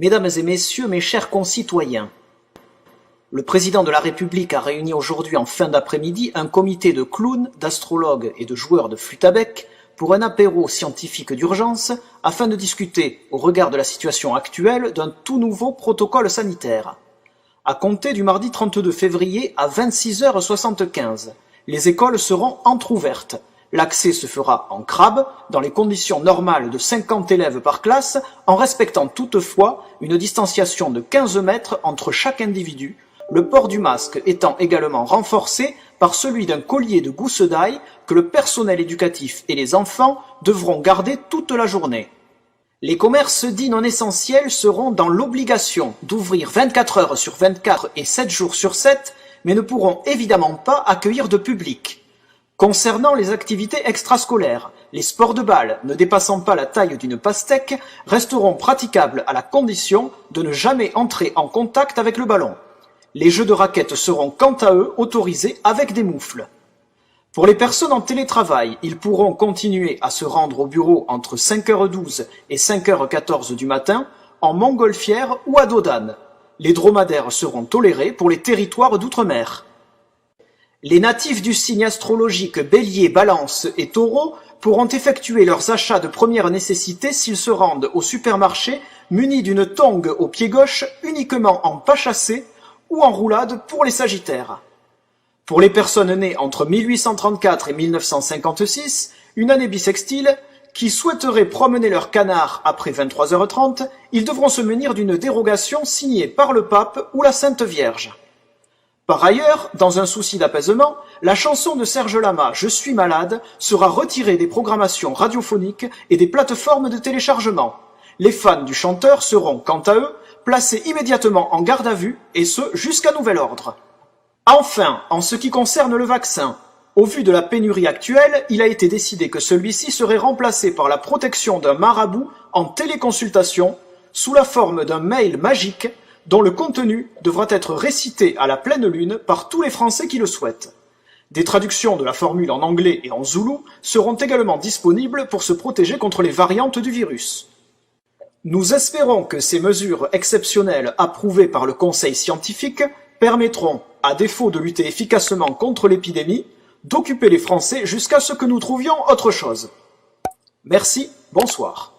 Mesdames et messieurs, mes chers concitoyens, le président de la République a réuni aujourd'hui en fin d'après-midi un comité de clowns, d'astrologues et de joueurs de flûte à bec pour un apéro scientifique d'urgence afin de discuter, au regard de la situation actuelle, d'un tout nouveau protocole sanitaire. À compter du mardi 32 février à 26h75, les écoles seront entrouvertes. L'accès se fera en crabe, dans les conditions normales de 50 élèves par classe, en respectant toutefois une distanciation de 15 mètres entre chaque individu, le port du masque étant également renforcé par celui d'un collier de gousse d'ail que le personnel éducatif et les enfants devront garder toute la journée. Les commerces dits non essentiels seront dans l'obligation d'ouvrir 24 heures sur 24 et 7 jours sur 7, mais ne pourront évidemment pas accueillir de public. Concernant les activités extrascolaires, les sports de balle ne dépassant pas la taille d'une pastèque resteront praticables à la condition de ne jamais entrer en contact avec le ballon. Les jeux de raquettes seront quant à eux autorisés avec des moufles. Pour les personnes en télétravail, ils pourront continuer à se rendre au bureau entre 5h12 et 5h14 du matin en montgolfière ou à dos d'âne. Les dromadaires seront tolérés pour les territoires d'outre-mer. Les natifs du signe astrologique Bélier, Balance et Taureau pourront effectuer leurs achats de première nécessité s'ils se rendent au supermarché munis d'une tongue au pied gauche uniquement en pas chassé ou en roulade pour les Sagittaires. Pour les personnes nées entre 1834 et 1956, une année bissextile, qui souhaiteraient promener leur canard après 23h30, ils devront se munir d'une dérogation signée par le pape ou la Sainte Vierge. Par ailleurs, dans un souci d'apaisement, la chanson de Serge Lama « Je suis malade » sera retirée des programmations radiophoniques et des plateformes de téléchargement. Les fans du chanteur seront, quant à eux, placés immédiatement en garde à vue, et ce jusqu'à nouvel ordre. Enfin, en ce qui concerne le vaccin, au vu de la pénurie actuelle, il a été décidé que celui-ci serait remplacé par la protection d'un marabout en téléconsultation sous la forme d'un mail magique dont le contenu devra être récité à la pleine lune par tous les Français qui le souhaitent. Des traductions de la formule en anglais et en zoulou seront également disponibles pour se protéger contre les variantes du virus. Nous espérons que ces mesures exceptionnelles approuvées par le Conseil scientifique permettront, à défaut de lutter efficacement contre l'épidémie, d'occuper les Français jusqu'à ce que nous trouvions autre chose. Merci, bonsoir.